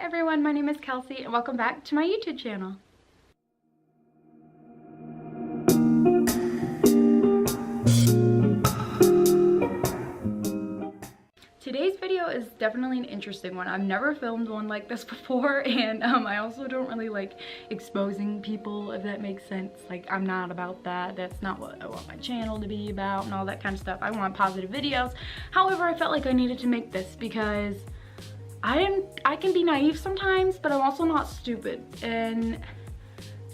everyone, my name is Kelsey and welcome back to my YouTube channel. Today's video is definitely an interesting one. I've never filmed one like this before, and I also don't really like exposing people, if that makes sense. Like, I'm not about that. That's not what I want my channel to be about and all that kind of stuff. I want positive videos. However, I felt like I needed to make this because I can be naive sometimes, but I'm also not stupid. And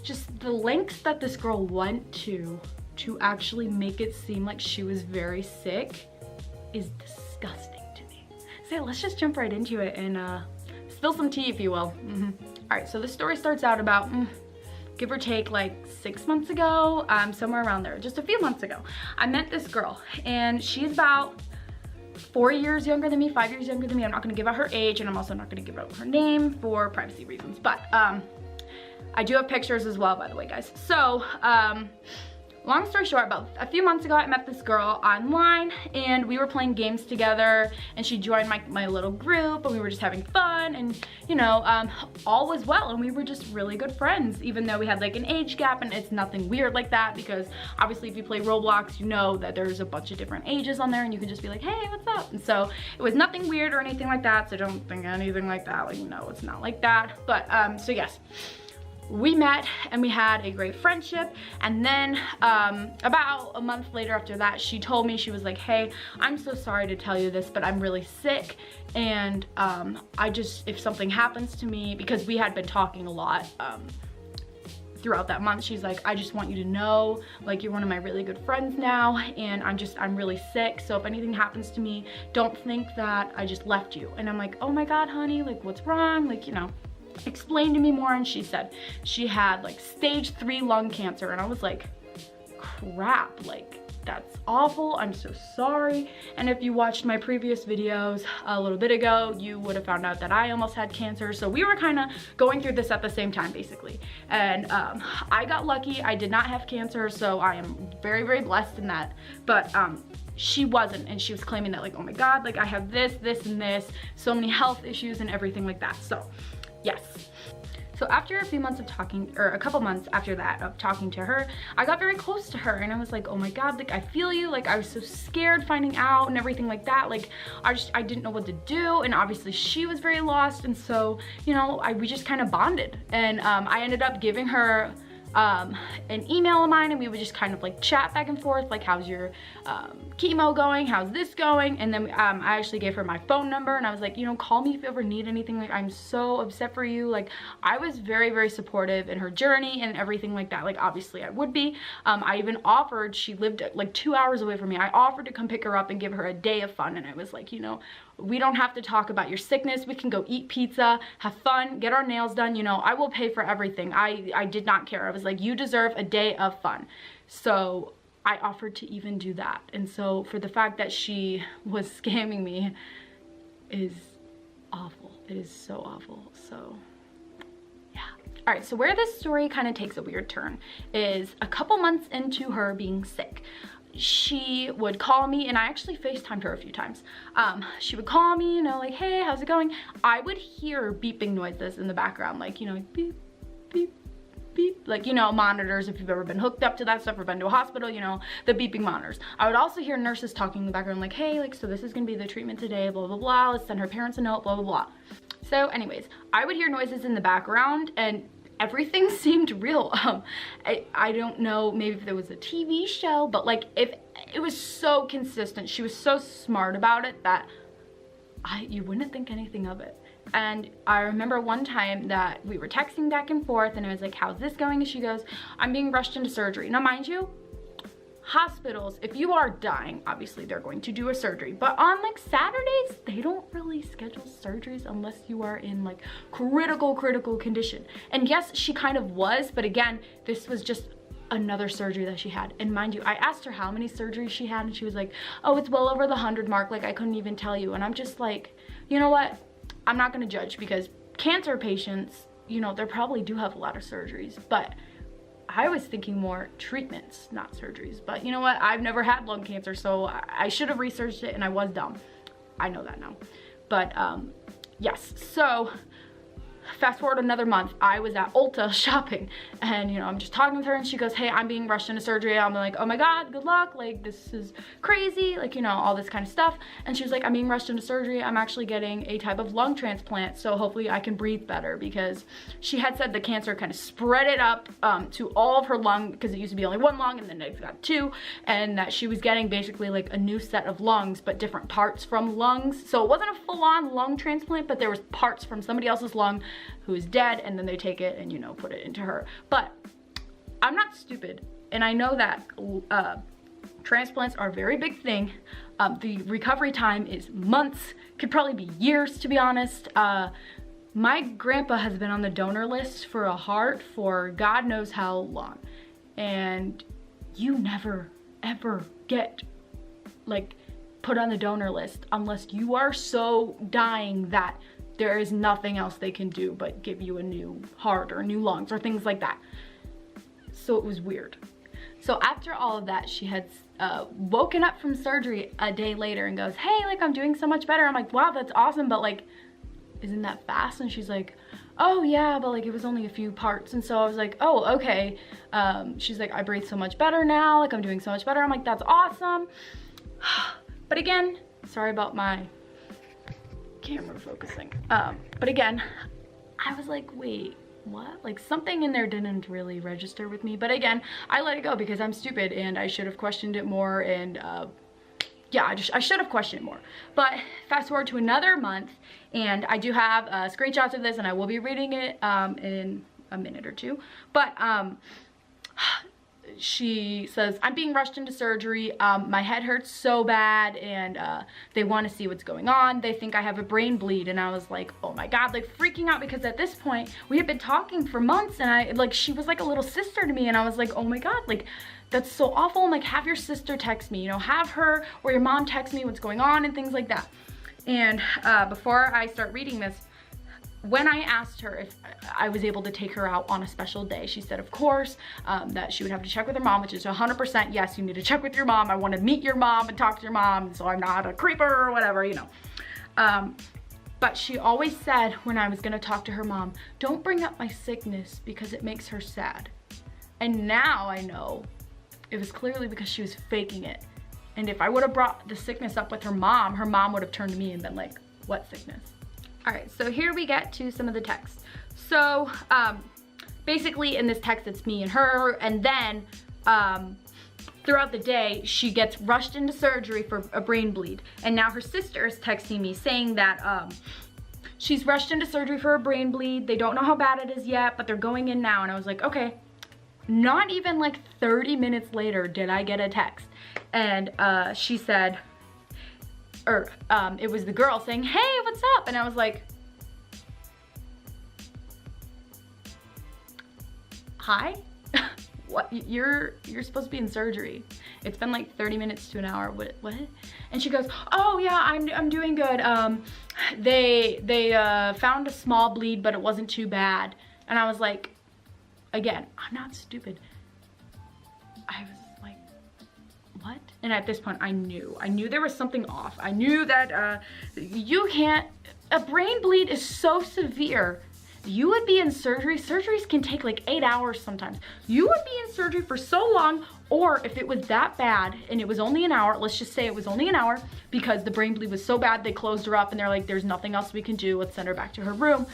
just the lengths that this girl went to actually make it seem like she was very sick is disgusting to me. So let's just jump right into it and spill some tea, if you will. All right, so the story starts out about give or take like 6 months ago, somewhere around there, just a few months ago. I met this girl and she's about 4 years younger than me, 5 years younger than me. I'm not gonna give out her age, and I'm also not gonna give out her name for privacy reasons, but I do have pictures as well, by the way, guys. So long story short, about a few months ago, I met this girl online and we were playing games together, and she joined my little group and we were just having fun, and you know, all was well, and we were just really good friends, even though we had like an age gap. And it's nothing weird like that, because obviously if you play Roblox, you know that there's a bunch of different ages on there and you can just be like, hey, what's up? And so it was nothing weird or anything like that, so don't think anything like that. Like, no, it's not like that. But so yes, we met and we had a great friendship. And then about a month later after that, she told me, she was like, hey, I'm so sorry to tell you this, but I'm really sick, and I just, if something happens to me, because we had been talking a lot throughout that month, she's like, I just want you to know, like, you're one of my really good friends now, and I'm really sick, so if anything happens to me, don't think that I just left you. And I'm like, oh my god, honey, like, what's wrong? Like, you know, explain to me more. And she said she had like stage 3 lung cancer, and I was like, crap, like, that's awful, I'm so sorry. And if you watched my previous videos a little bit ago, you would have found out that I almost had cancer. So we were kind of going through this at the same time, basically. And I got lucky, I did not have cancer, so I am very, very blessed in that. But she wasn't, and she was claiming that, like, oh my god, like, I have this, this, and this, so many health issues and everything like that. So yes. So after a few months of talking, or a couple months after that of talking to her, I got very close to her, and I was like, oh my god, like, I feel you. Like, I was so scared finding out and everything like that. Like, I didn't know what to do, and obviously she was very lost. And so, you know, we just kind of bonded, and I ended up giving her an email of mine, and we would just kind of like chat back and forth, like, how's your chemo going, how's this going? And then I actually gave her my phone number, and I was like, you know, call me if you ever need anything. Like, I'm so upset for you. Like, I was very, very supportive in her journey and everything like that. Like, obviously I would be. I even offered, she lived like 2 hours away from me, I offered to come pick her up and give her a day of fun. And I was like, you know, we don't have to talk about your sickness. We can go eat pizza, have fun, get our nails done. You know, I will pay for everything. I did not care. I was like, you deserve a day of fun. So I offered to even do that. And so for the fact that she was scamming me is awful. It is so awful. So yeah. All right, so where this story kind of takes a weird turn is a couple months into her being sick. She would call me, and I actually FaceTimed her a few times. She would call me, you know, like, hey, how's it going? I would hear beeping noises in the background, like, you know, like beep, beep, beep, like, you know, monitors, if you've ever been hooked up to that stuff or been to a hospital, you know, the beeping monitors. I would also hear nurses talking in the background, like, hey, like, so this is gonna be the treatment today, blah, blah, blah, let's send her parents a note, blah, blah, blah. So anyways, I would hear noises in the background, and everything seemed real. I don't know, maybe if there was a TV show, but like, if it was so consistent, she was so smart about it that you wouldn't think anything of it. And I remember one time that we were texting back and forth, and I was like, how's this going? And she goes, I'm being rushed into surgery. Now, mind you, hospitals, if you are dying, obviously they're going to do a surgery, but on like Saturdays, they don't really schedule surgeries unless you are in like critical condition. And yes, she kind of was, but again, this was just another surgery that she had. And mind you, I asked her how many surgeries she had, and she was like, oh, it's well over the 100 mark, like, I couldn't even tell you. And I'm just like, you know what, I'm not gonna judge, because cancer patients, you know, they probably do have a lot of surgeries, but I was thinking more treatments, not surgeries. But you know what? I've never had lung cancer, so I should have researched it, and I was dumb. I know that now. But yes, so fast forward another month, I was at Ulta shopping, and you know, I'm just talking with her, and she goes, hey, I'm being rushed into surgery. I'm like, oh my God, good luck, like this is crazy, like, you know, all this kind of stuff. And she was like, I'm being rushed into surgery. I'm actually getting a type of lung transplant, so hopefully I can breathe better, because she had said the cancer kind of spread it up to all of her lung, because it used to be only one lung and then it got two, and that she was getting basically like a new set of lungs, but different parts from lungs. So it wasn't a full-on lung transplant, but there was parts from somebody else's lung who is dead, and then they take it and, you know, put it into her. But I'm not stupid, and I know that transplants are a very big thing. The recovery time is months, could probably be years, to be honest. My grandpa has been on the donor list for a heart for God knows how long, and you never ever get like put on the donor list unless you are so dying that there is nothing else they can do but give you a new heart or new lungs or things like that. So it was weird. So after all of that, she had woken up from surgery a day later and goes, hey, like I'm doing so much better. I'm like, wow, that's awesome, but like, isn't that fast? And she's like, oh yeah, but like it was only a few parts. And so I was like, oh, okay. She's like, I breathe so much better now, like I'm doing so much better. I'm like, that's awesome. But again, sorry about my camera focusing. But again, I was like, wait, what? Like something in there didn't really register with me. But again, I let it go because I'm stupid and I should have questioned it more, and yeah, I should have questioned it more. But fast forward to another month, and I do have screenshots of this, and I will be reading it in a minute or two. But she says, I'm being rushed into surgery. My head hurts so bad, and they want to see what's going on. They think I have a brain bleed. And I was like, oh my God, like freaking out, because at this point we had been talking for months, and she was like a little sister to me. And I was like, oh my God, like that's so awful. And like, have your sister text me, you know, have her or your mom text me what's going on and things like that. And before I start reading this, when I asked her if I was able to take her out on a special day, she said, of course, that she would have to check with her mom, which is 100% yes, you need to check with your mom. I want to meet your mom and talk to your mom, so I'm not a creeper or whatever, you know. But she always said when I was going to talk to her mom, don't bring up my sickness because it makes her sad. And now I know it was clearly because she was faking it. And if I would have brought the sickness up with her mom would have turned to me and been like, what sickness? All right, so here we get to some of the text. So basically in this text, it's me and her, and then throughout the day, she gets rushed into surgery for a brain bleed. And now her sister is texting me saying that she's rushed into surgery for a brain bleed. They don't know how bad it is yet, but they're going in now. And I was like, okay. Not even like 30 minutes later did I get a text. And she said, or it was the girl saying, hey, what's up? And I was like, hi? What? You're supposed to be in surgery. It's been like 30 minutes to an hour. What? And she goes, oh yeah, I'm doing good. They found a small bleed, but it wasn't too bad. And I was like, again, I'm not stupid. I was like, what? And at this point, I knew there was something off. I knew that you can't, a brain bleed is so severe. You would be in surgery. Surgeries can take like 8 hours sometimes. You would be in surgery for so long, or if it was that bad and it was only an hour, let's just say it was only an hour because the brain bleed was so bad, they closed her up and they're like, there's nothing else we can do. Let's send her back to her room.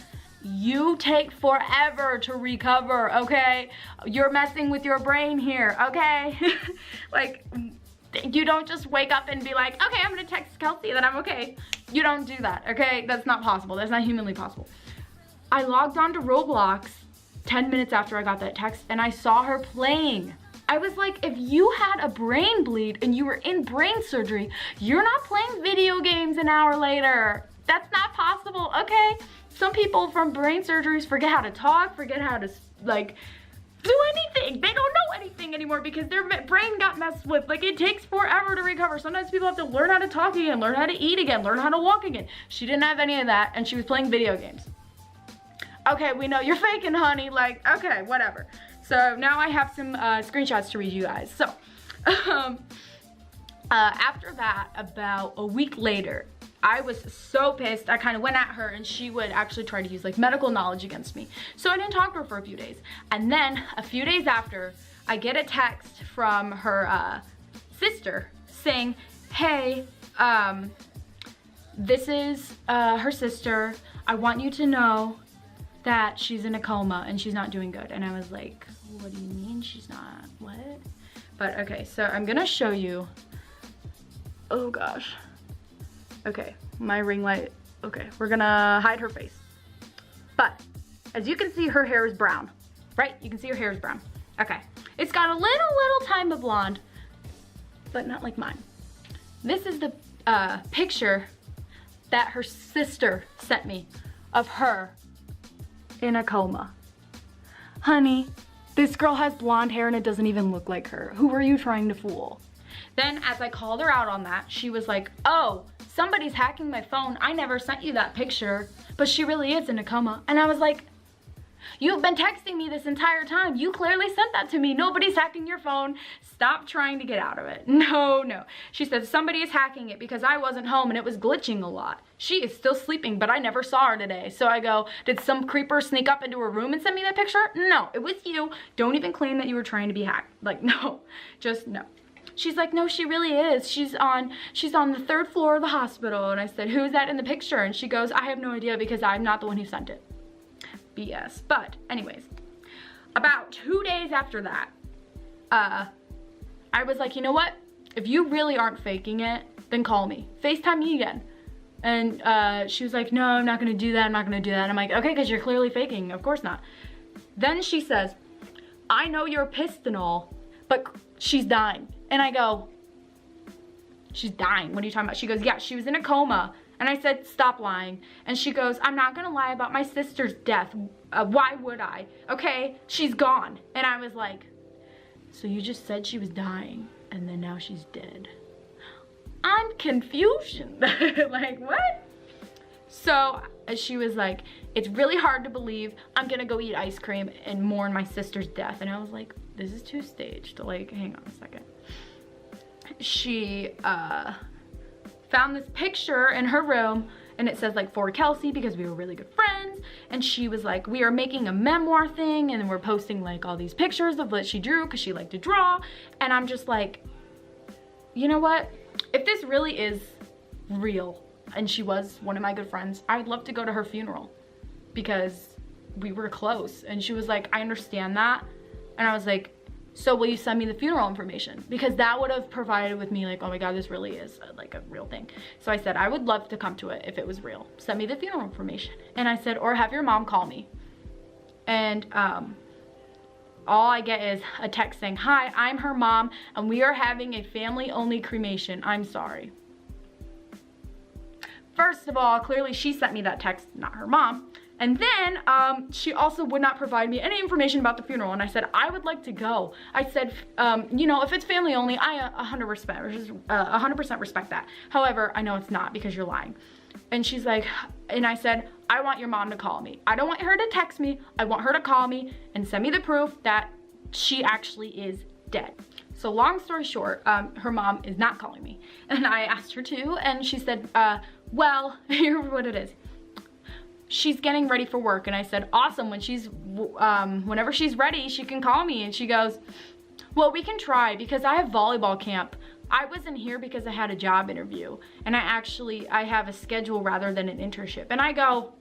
You take forever to recover, okay? You're messing with your brain here, okay? Like, you don't just wake up and be like, okay, I'm gonna text Kelsey that I'm okay. You don't do that, okay? That's not possible. That's not humanly possible. I logged on to Roblox 10 minutes after I got that text, and I saw her playing. I was like, if you had a brain bleed and you were in brain surgery, you're not playing video games an hour later. That's not possible, okay? Some people from brain surgeries forget how to talk, forget how to like do anything. They don't know anything anymore because their brain got messed with. Like, it takes forever to recover. Sometimes people have to learn how to talk again, learn how to eat again, learn how to walk again. She didn't have any of that, and she was playing video games. Okay, we know you're faking, honey. Like, okay, whatever. So now I have some screenshots to read you guys. So after that, about a week later, I was so pissed. I kind of went at her, and she would actually try to use like medical knowledge against me. So I didn't talk to her for a few days. And then a few days after, I get a text from her sister saying, hey, this is her sister. I want you to know that she's in a coma and she's not doing good. And I was like, what do you mean she's not? What? But okay, so I'm gonna show you. Oh gosh. Okay, my ring light. Okay, we're gonna hide her face. But as you can see, her hair is brown, right? You can see her hair is brown. Okay, it's got a little tiny blonde, but not like mine. This is the picture that her sister sent me of her in a coma. Honey, this girl has blonde hair and it doesn't even look like her. Who are you trying to fool? Then as I called her out on that, she was like, oh, somebody's hacking my phone. I never sent you that picture, but she really is in a coma. And I was like, you've been texting me this entire time. You clearly sent that to me. Nobody's hacking your phone. Stop trying to get out of it. No. She said, somebody is hacking it because I wasn't home and it was glitching a lot. She is still sleeping, but I never saw her today. So I go, did some creeper sneak up into her room and send me that picture? No, it was you. Don't even claim that you were trying to be hacked. Like, no, just no. She's like, no, she really is. She's on the 3rd floor of the hospital. And I said, who's that in the picture? And she goes, I have no idea because I'm not the one who sent it. BS. But anyways, about 2 days after that, I was like, you know what? If you really aren't faking it, then call me. FaceTime me again. And she was like, no, I'm not gonna do that. I'm not gonna do that. And I'm like, okay, because you're clearly faking. Of course not. Then she says, I know you're pissed and all, but she's dying. And I go, she's dying? What are you talking about? She goes, yeah, she was in a coma. And I said, stop lying. And she goes, I'm not gonna lie about my sister's death. Why would I? Okay, she's gone. And I was like, so you just said she was dying and then now she's dead. I'm confusion. Like, what? So she was like, it's really hard to believe. I'm gonna go eat ice cream and mourn my sister's death. And I was like, this is too staged. Like, hang on a second. She found this picture in her room and it says like for Kelsey because we were really good friends. And she was like, we are making a memoir thing and we're posting like all these pictures of what she drew because she liked to draw. And I'm just like, you know what? If this really is real and she was one of my good friends, I'd love to go to her funeral because we were close. And she was like, I understand that. And I was like, so will you send me the funeral information? Because that would have provided with me like, oh my God, this really is like a real thing. So I said, I would love to come to it if it was real. Send me the funeral information. And I said, or have your mom call me. And all I get is a text saying, hi, I'm her mom and we are having a family only cremation. I'm sorry. First of all, clearly she sent me that text, not her mom. And then she also would not provide me any information about the funeral. And I said, I would like to go. I said, you know, if it's family only, I 100% respect that. However, I know it's not because you're lying. And she's like, and I said, I want your mom to call me. I don't want her to text me. I want her to call me and send me the proof that she actually is dead. So long story short, her mom is not calling me. And I asked her to, and she said, well, here's what it is. She's getting ready for work. And I said, awesome, when she's, whenever she's ready, she can call me. And she goes, well, we can try because I have volleyball camp. I wasn't here because I had a job interview. And I have a schedule rather than an internship. And I go,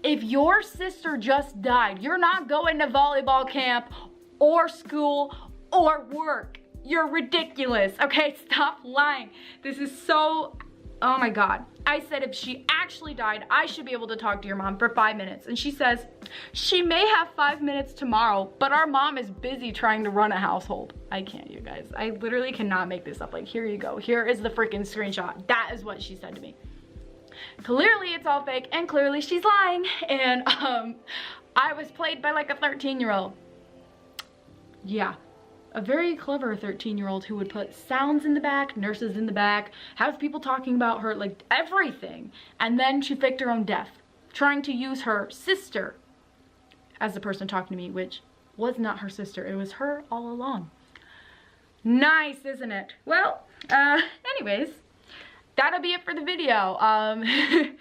if your sister just died, you're not going to volleyball camp or school or work. You're ridiculous, okay? Stop lying. This is so, oh my God. I said, if she actually died, I should be able to talk to your mom for 5 minutes. And she says, she may have 5 minutes tomorrow, but our mom is busy trying to run a household. I can't, you guys. I literally cannot make this up. Like, here you go. Here is the freaking screenshot. That is what she said to me. Clearly it's all fake and clearly she's lying. And I was played by like a 13-year-old. Yeah. A very clever 13-year-old who would put sounds in the back, nurses in the back, have people talking about her, like everything. And then she faked her own death, trying to use her sister as the person talking to me, which was not her sister. It was her all along. Nice, isn't it? Well, anyways, that'll be it for the video.